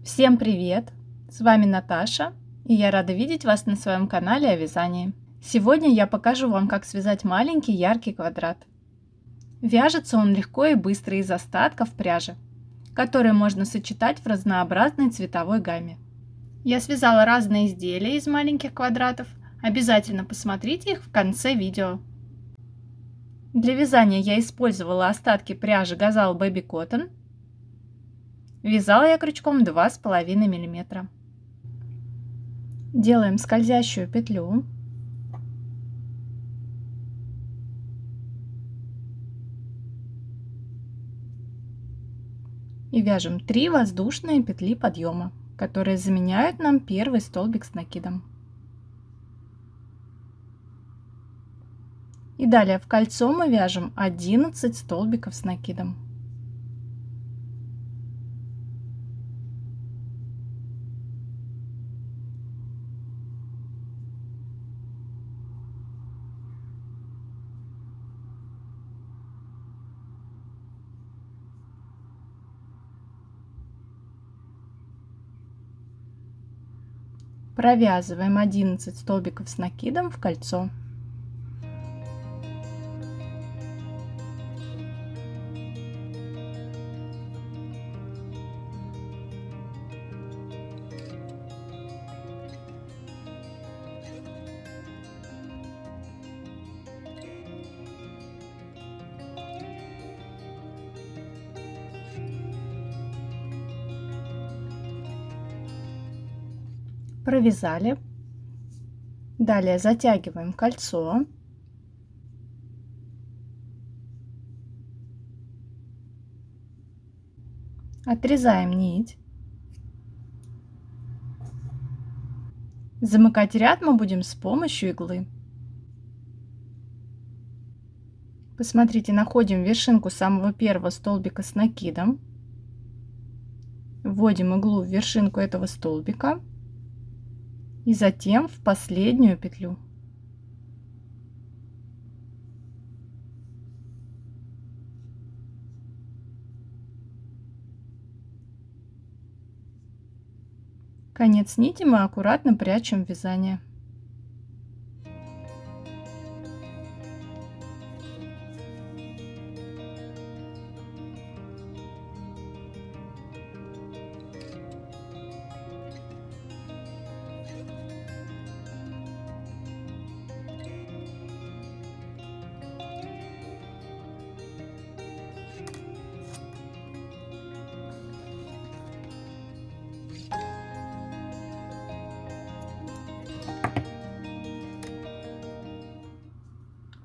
Всем привет! С вами Наташа, и я рада видеть вас на своем канале о вязании. Сегодня я покажу вам, как связать маленький яркий квадрат. Вяжется он легко и быстро из остатков пряжи, которые можно сочетать в разнообразной цветовой гамме. Я связала разные изделия из маленьких квадратов, обязательно посмотрите их в конце видео. Для вязания я использовала остатки пряжи Gazal Baby Cotton. Вязала я крючком 2,5 мм. Делаем скользящую петлю. И вяжем 3 воздушные петли подъема, которые заменяют нам первый столбик с накидом. И далее в кольцо мы вяжем 11 столбиков с накидом. Провязываем 11 столбиков с накидом в кольцо. Провязали. Далее затягиваем кольцо. Отрезаем нить. Замыкать ряд мы будем с помощью иглы. Посмотрите, находим вершинку самого первого столбика с накидом. Вводим иглу в вершинку этого столбика. И затем в последнюю петлю. Конец нити мы аккуратно прячем в вязание.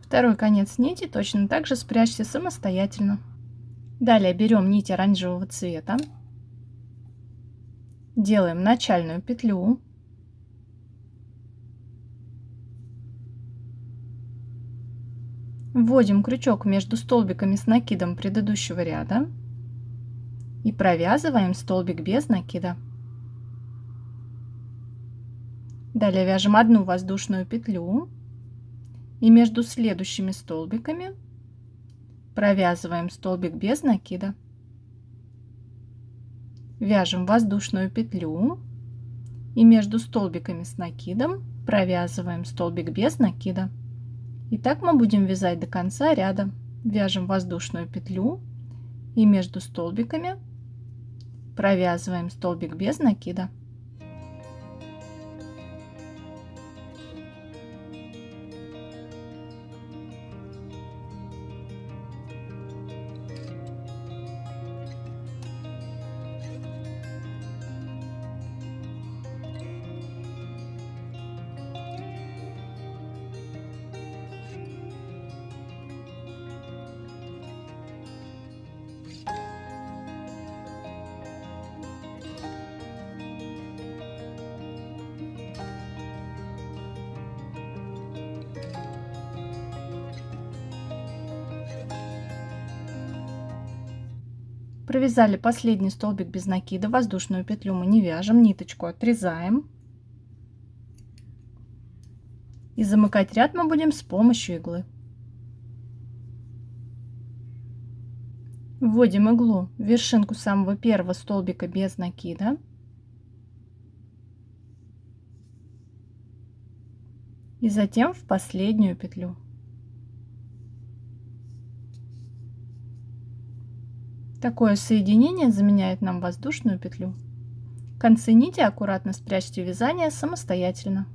Второй конец нити точно так же спрячьте самостоятельно. Далее берем нить оранжевого цвета, делаем начальную петлю, вводим крючок между столбиками с накидом предыдущего ряда и провязываем столбик без накида. Далее вяжем одну воздушную петлю и между следующими столбиками провязываем столбик без накида. Вяжем воздушную петлю и между столбиками с накидом провязываем столбик без накида. И так мы будем вязать до конца ряда. Вяжем воздушную петлю и между столбиками провязываем столбик без накида. Провязали последний столбик без накида, воздушную петлю мы не вяжем, ниточку отрезаем. И замыкать ряд мы будем с помощью иглы. Вводим иглу в вершинку самого первого столбика без накида и затем в последнюю петлю. Такое соединение заменяет нам воздушную петлю. Концы нити аккуратно спрячьте в вязание самостоятельно.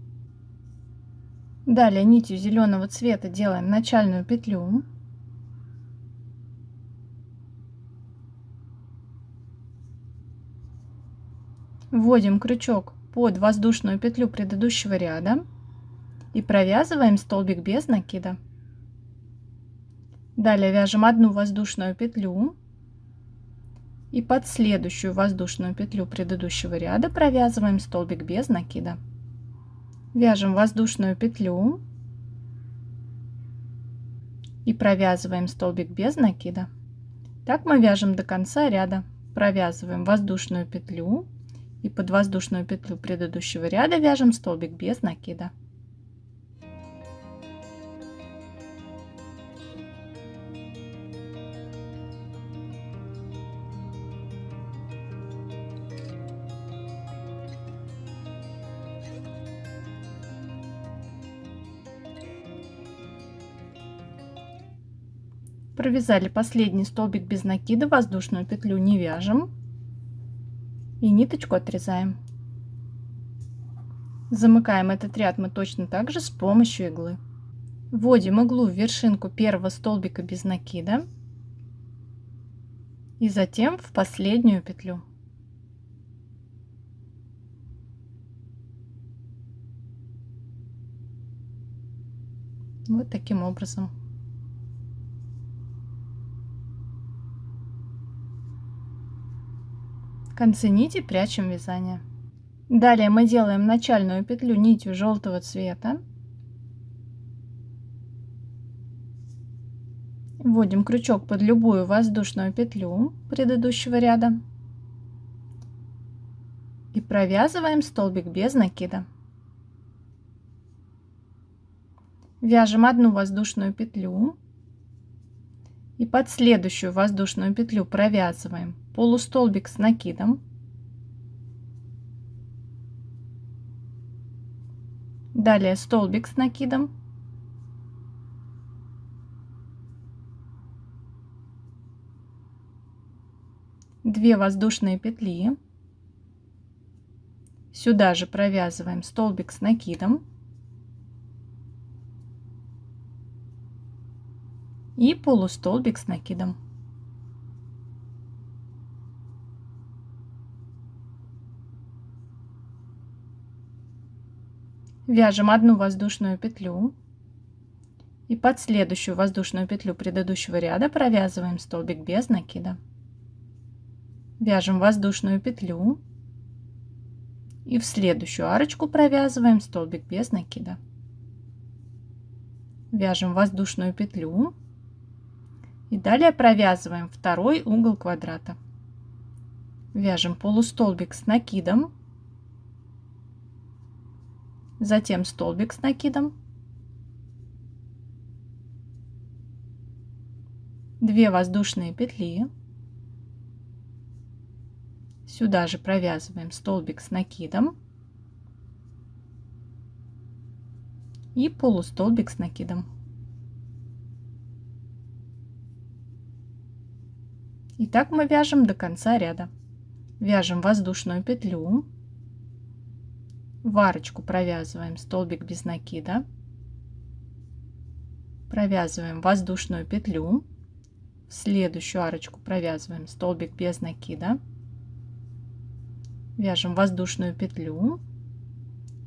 Далее нитью зеленого цвета делаем начальную петлю. Вводим крючок под воздушную петлю предыдущего ряда и провязываем столбик без накида. Далее вяжем одну воздушную петлю и под следующую воздушную петлю предыдущего ряда провязываем столбик без накида. Вяжем воздушную петлю и провязываем столбик без накида. Так мы вяжем до конца ряда. Провязываем воздушную петлю и под воздушную петлю предыдущего ряда вяжем столбик без накида. Провязали последний столбик без накида, воздушную петлю не вяжем и ниточку отрезаем. Замыкаем этот ряд мы точно так же с помощью иглы. Вводим иглу в вершинку первого столбика без накида и затем в последнюю петлю. Вот таким образом. Концы нити прячем в вязание. Далее мы делаем начальную петлю нитью желтого цвета. Вводим крючок под любую воздушную петлю предыдущего ряда и провязываем столбик без накида. Вяжем одну воздушную петлю и под следующую воздушную петлю провязываем полустолбик с накидом. Далее столбик с накидом. Две воздушные петли. Сюда же провязываем столбик с накидом. И полустолбик с накидом. Вяжем одну воздушную петлю и под следующую воздушную петлю предыдущего ряда провязываем столбик без накида. Вяжем воздушную петлю и в следующую арочку провязываем столбик без накида. Вяжем воздушную петлю и далее провязываем второй угол квадрата. Вяжем полустолбик с накидом, затем столбик с накидом, 2 воздушные петли, сюда же провязываем столбик с накидом и полустолбик с накидом. И так мы вяжем до конца ряда. Вяжем воздушную петлю, в арочку провязываем столбик без накида, провязываем воздушную петлю, в следующую арочку провязываем столбик без накида, вяжем воздушную петлю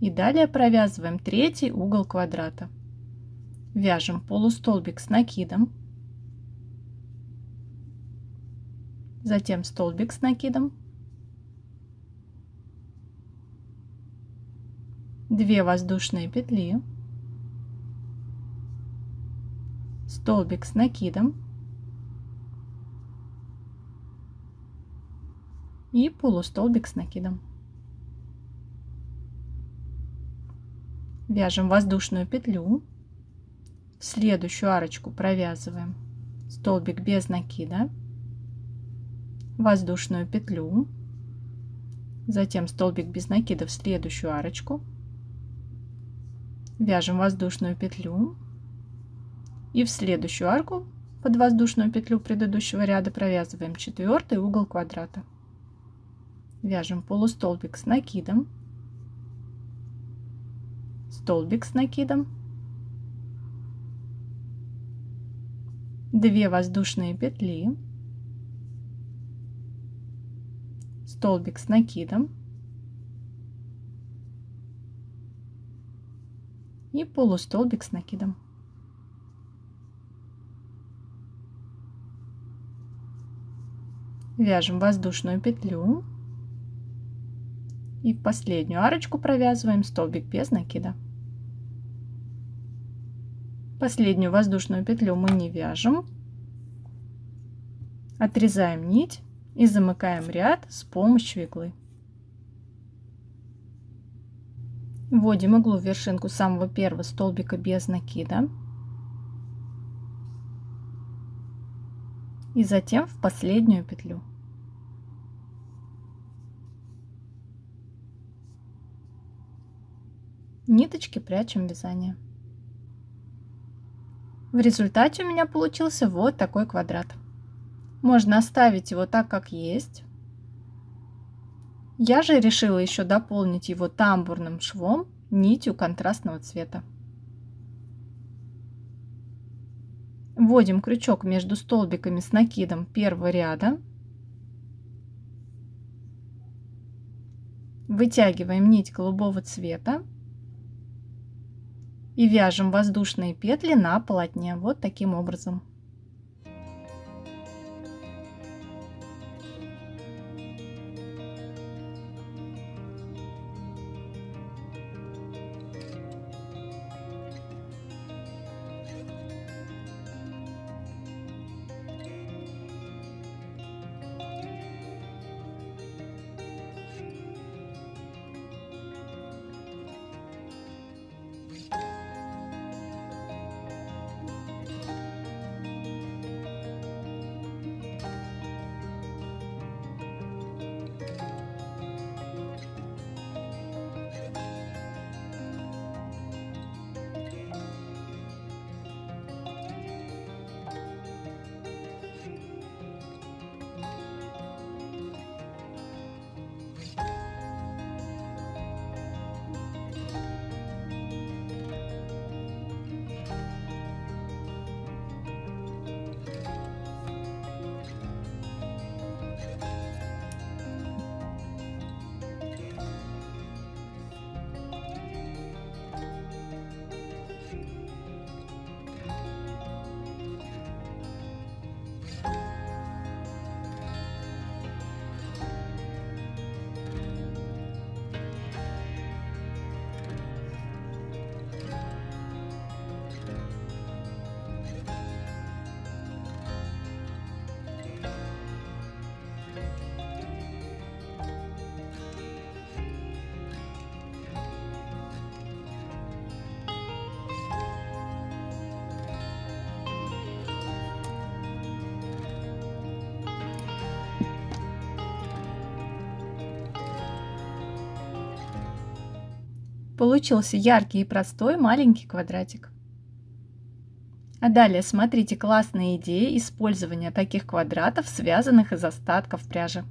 и далее провязываем третий угол квадрата. Вяжем полустолбик с накидом, затем столбик с накидом, 2 воздушные петли, столбик с накидом и полустолбик с накидом. Вяжем воздушную петлю, в следующую арочку провязываем столбик без накида, воздушную петлю, затем столбик без накида в следующую арочку, Вяжем воздушную петлю и в следующую арку под воздушную петлю предыдущего ряда провязываем 4-й угол квадрата. Вяжем полустолбик с накидом, столбик с накидом, 2 воздушные петли, столбик с накидом и полустолбик с накидом. Вяжем воздушную петлю и в последнюю арочку провязываем столбик без накида. Последнюю воздушную петлю мы не вяжем, отрезаем нить и замыкаем ряд с помощью иглы. Вводим иглу в вершинку самого первого столбика без накида и затем в последнюю петлю. Ниточки прячем в вязание. В результате у меня получился вот такой квадрат. Можно оставить его так, как есть. Я же решила еще дополнить его тамбурным швом нитью контрастного цвета. Вводим крючок между столбиками с накидом первого ряда. Вытягиваем нить голубого цвета и вяжем воздушные петли на полотне вот таким образом. Получился яркий и простой маленький квадратик. А далее смотрите классные идеи использования таких квадратов, связанных из остатков пряжи.